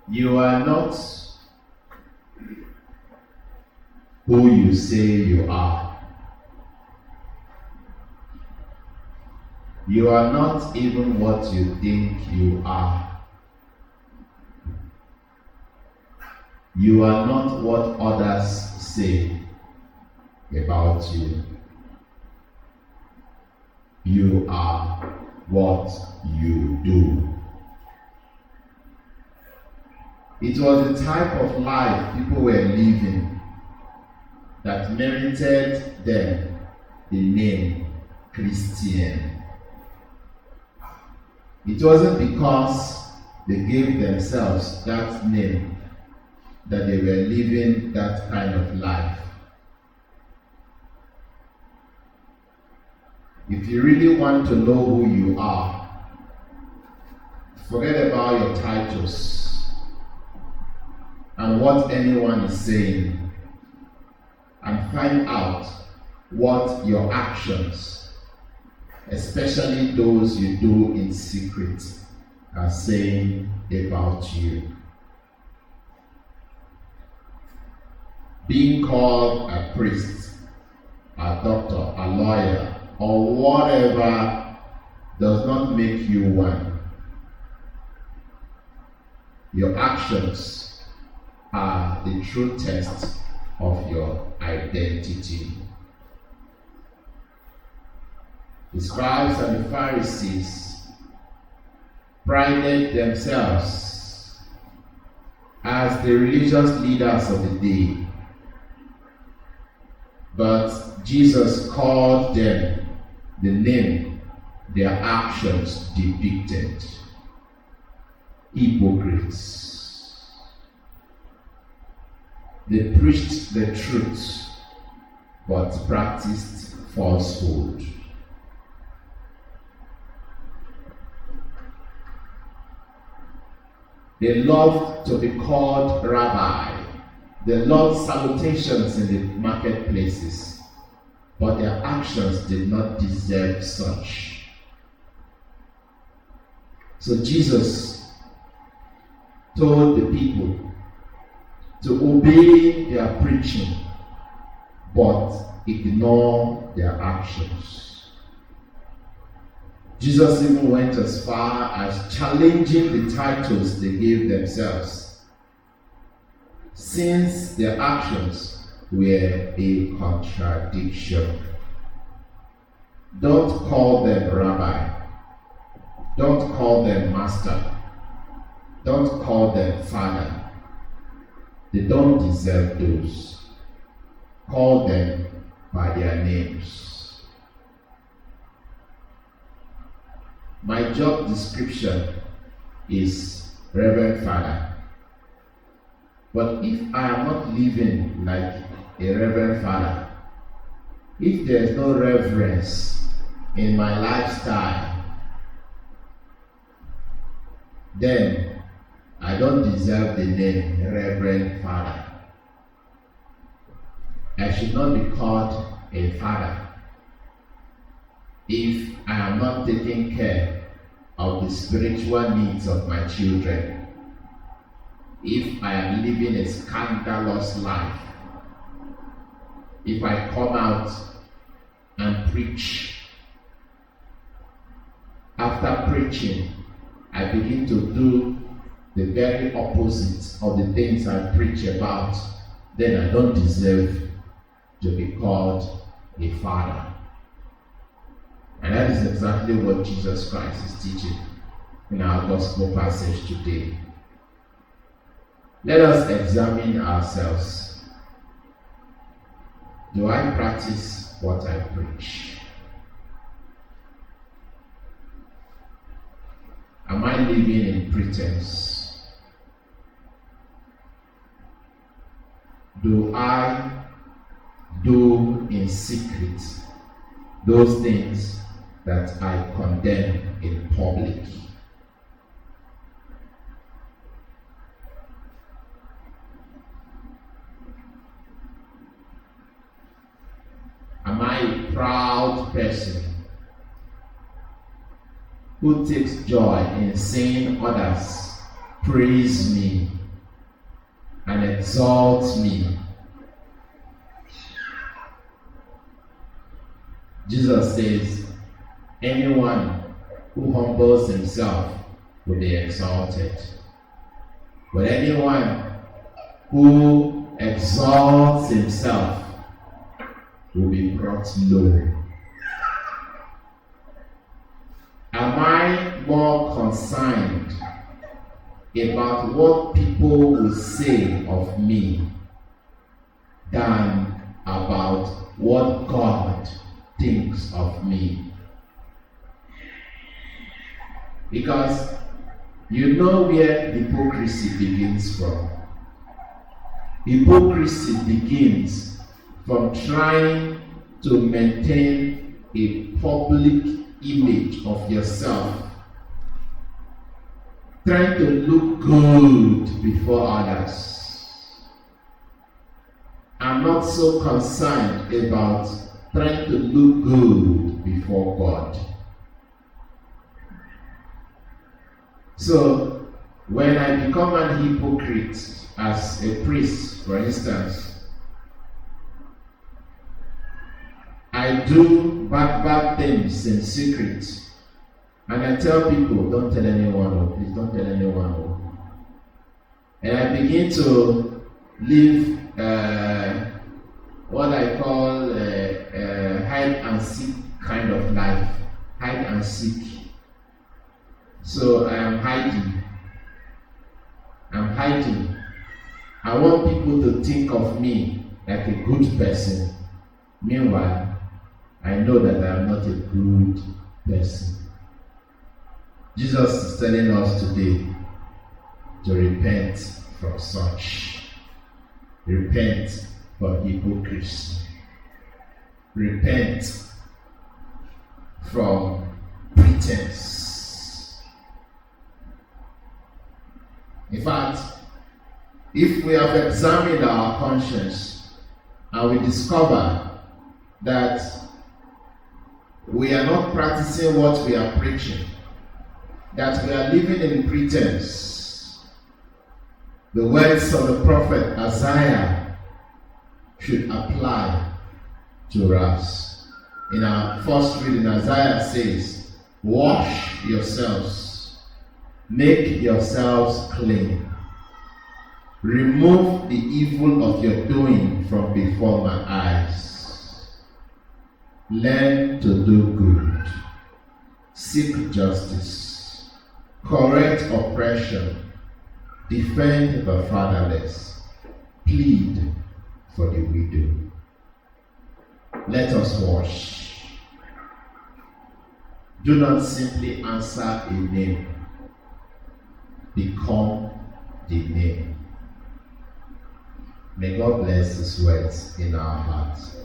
You are not who you say you are. You are not even what you think you are. You are not what others say about you. You are what you do. It was the type of life people were living that merited them the name Christian. It wasn't because they gave themselves that name that they were living that kind of life. If you really want to know who you are, forget about your titles and what anyone is saying, and find out what your actions, especially those you do in secret, are saying about you. Being called a priest, a doctor, a lawyer, or whatever does not make you one. Your actions are the true test of your identity. The scribes and the Pharisees prided themselves as the religious leaders of the day, but Jesus called them the name their actions depicted: hypocrites. They preached the truth, but practiced falsehood. They loved to be called rabbi. They loved salutations in the marketplaces, but their actions did not deserve such. So Jesus told the people to obey their preaching, but ignore their actions. Jesus even went as far as challenging the titles they gave themselves, since their actions were a contradiction. Don't call them rabbi. Don't call them master. Don't call them father. They don't deserve those. Call them by their names. My job description is Reverend Father. But if I am not living like a Reverend Father, if there is no reverence in my lifestyle, then I don't deserve the name Reverend Father. I should not be called a father if I am not taking care of the spiritual needs of my children, if I am living a scandalous life, if I come out and preach. After preaching, I begin to do the very opposite of the things I preach about, then I don't deserve to be called a father. And that is exactly what Jesus Christ is teaching in our gospel passage today. Let us examine ourselves. Do I practice what I preach? Am I living in pretense? Do I do in secret those things that I condemn in public? Am I a proud person who takes joy in seeing others praise me and exalt me. Jesus says, anyone who humbles himself will be exalted. But anyone who exalts himself will be brought low. Am I more concerned about what people will say of me than about what God thinks of me? Because you know where hypocrisy begins from. Hypocrisy begins from trying to maintain a public image of yourself, trying to look good before others. I'm not so concerned about trying to look good before God. So, when I become an hypocrite as a priest, for instance, I do bad things in secret. And I tell people, don't tell anyone, please don't tell anyone. And I begin to live what I call hide and seek kind of life. Hide and seek. So I am hiding. I want people to think of me like a good person. Meanwhile, I know that I am not a good person. Jesus is telling us today to repent from such. Repent from hypocrisy. Repent from pretense. In fact, if we have examined our conscience and we discover that we are not practicing what we are preaching, that we are living in pretense, the words of the prophet Isaiah should apply to us. In our first reading, Isaiah says, wash yourselves, make yourselves clean, remove the evil of your doing from before my eyes, learn to do good, seek justice, correct oppression, defend the fatherless, plead for the widow. Let us wash. Do not simply answer a name. Become the name. May God bless His words in our hearts.